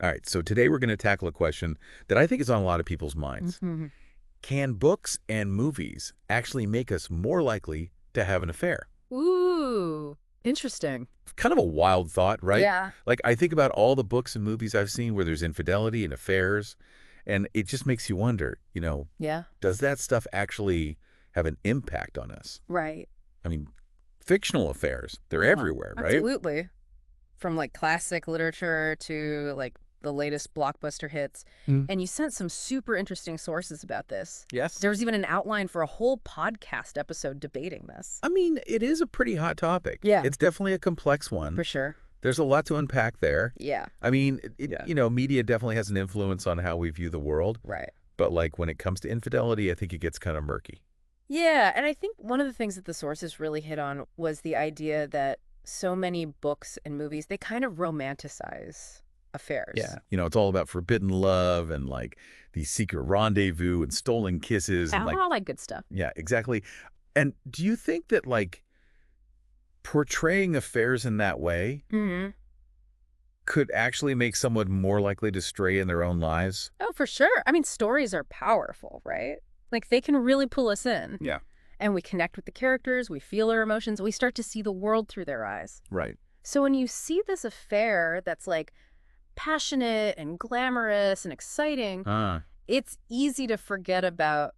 All right, so today we're going to tackle a question that I think is on a lot of people's minds. Can books and movies actually make us more likely to have an affair? Ooh, interesting. Kind of a wild thought, right? Yeah. Like, I think about all the books and movies I've seen where there's infidelity and affairs, and it just makes you wonder, Yeah. does that stuff actually have an impact on us? Right. I mean, fictional affairs, they're Yeah. everywhere, right? Absolutely. From like classic literature to like the latest blockbuster hits. Mm. And you sent some super interesting sources about this. Yes. There was even an outline for a whole podcast episode debating this. I mean, it is a pretty hot topic. Yeah. It's definitely a complex one. For sure. There's a lot to unpack there. Yeah. I mean, Yeah. media definitely has an influence on how we view the world. Right. But like when it comes to infidelity, I think it gets kind of murky. Yeah. And I think one of the things that the sources really hit on was the idea that so many books and movies, they kind of romanticize affairs. Yeah. It's all about forbidden love and like the secret rendezvous and stolen kisses. And All that good stuff. yeah, exactly. And do you think that like portraying affairs in that way could actually make someone more likely to stray in their own lives? Oh, for sure. I mean, stories are powerful, right? Like they can really pull us in. Yeah. And we connect with the characters, we feel their emotions, we start to see the world through their eyes. Right. So when you see this affair that's like passionate and glamorous and exciting, it's easy to forget about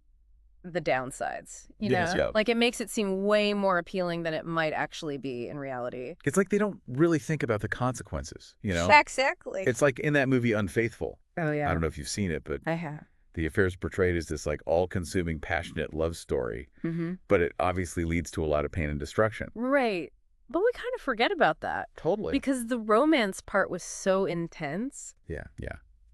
the downsides, you know? Yes, yeah. Like it makes it seem way more appealing than it might actually be in reality. It's like they don't really think about the consequences, Exactly. It's like in that movie Unfaithful. Oh, yeah. I don't know if you've seen it, but I have. the affair is portrayed as this like all-consuming, passionate love story, but it obviously leads to a lot of pain and destruction. Right. But we kind of forget about that. Totally. Because the romance part was so intense. Yeah,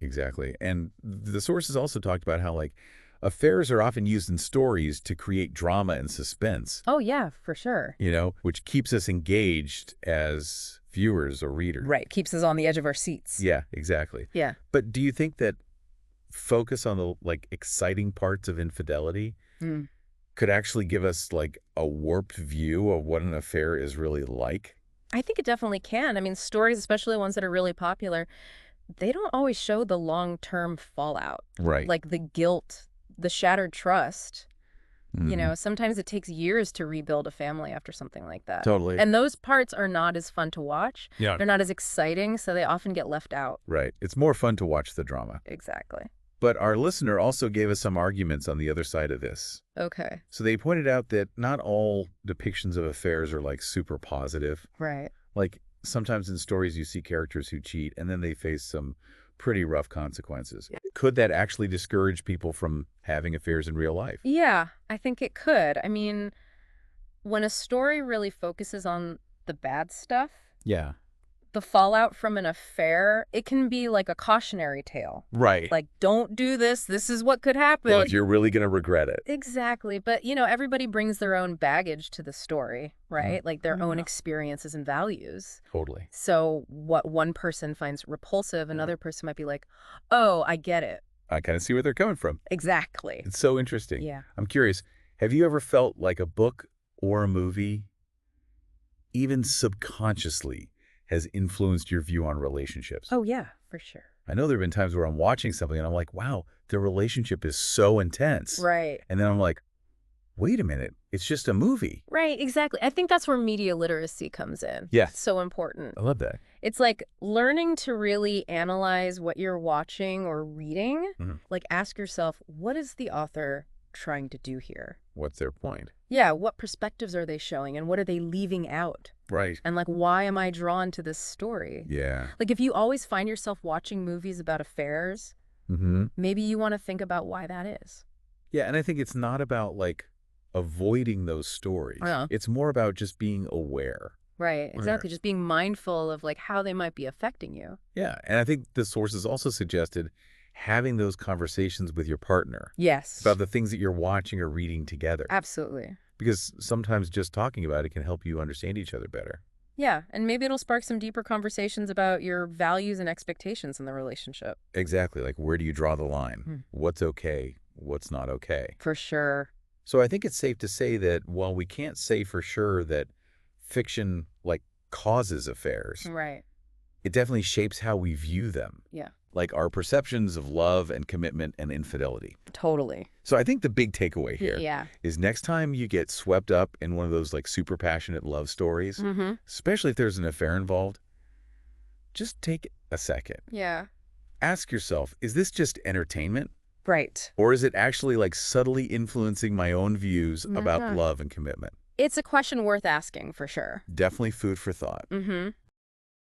exactly. And the sources also talked about how like affairs are often used in stories to create drama and suspense. Oh, yeah, for sure. Which keeps us engaged as viewers or readers. Right. Keeps us on the edge of our seats. Yeah, exactly. Yeah. But do you think that focus on the like exciting parts of infidelity could actually give us like a warped view of what an affair is really like? I think it definitely can. I mean, stories, especially ones that are really popular, they don't always show the long-term fallout. Right. Like the guilt, the shattered trust. Sometimes it takes years to rebuild a family after something like that. Totally. And those parts are not as fun to watch. Yeah. They're not as exciting, so they often get left out. Right. It's more fun to watch the drama. Exactly. But our listener also gave us some arguments on the other side of this. Okay. So they pointed out that not all depictions of affairs are like super positive. Right. Like sometimes in stories you see characters who cheat and then they face some pretty rough consequences. Yeah. Could that actually discourage people from having affairs in real life? Yeah, I think it could. I mean, when a story really focuses on the bad stuff, yeah, the fallout from an affair, it can be like a cautionary tale. Right. Like, don't do this. This is what could happen. Well, you're really going to regret it. Exactly. But, everybody brings their own baggage to the story, right? Like their own experiences and values. Totally. So what one person finds repulsive, another person might be like, oh, I get it. I kind of see where they're coming from. Exactly. It's so interesting. Yeah. I'm curious, have you ever felt like a book or a movie, even subconsciously, has influenced your view on relationships? Oh, yeah, for sure. I know there have been times where I'm watching something and I'm like, wow, their relationship is so intense. Right. And then I'm like, wait a minute, it's just a movie. Right, exactly. I think that's where media literacy comes in. Yeah. It's so important. I love that. It's like learning to really analyze what you're watching or reading. Like ask yourself, what is the author trying to do here? What's their point? Yeah, what perspectives are they showing and what are they leaving out? Right. And like, why am I drawn to this story? Yeah. Like if you always find yourself watching movies about affairs, maybe you want to think about why that is. Yeah, and I think it's not about like avoiding those stories. Yeah. It's more about just being aware. Right, exactly. Just being mindful of like how they might be affecting you. Yeah, and I think the sources also suggested having those conversations with your partner. Yes. About the things that you're watching or reading together. Absolutely. Because sometimes just talking about it can help you understand each other better. Yeah, and maybe it'll spark some deeper conversations about your values and expectations in the relationship. Exactly. Like, where do you draw the line? What's okay? What's not okay? For sure. So I think it's safe to say that while we can't say for sure that fiction, like, causes affairs, Right. it definitely shapes how we view them. Yeah. like our perceptions of love and commitment and infidelity. Totally. So I think the big takeaway here Yeah. is next time you get swept up in one of those like super passionate love stories, especially if there's an affair involved, just take a second. Yeah. Ask yourself, is this just entertainment? Right. Or is it actually like subtly influencing my own views about love and commitment? It's a question worth asking for sure. Definitely food for thought.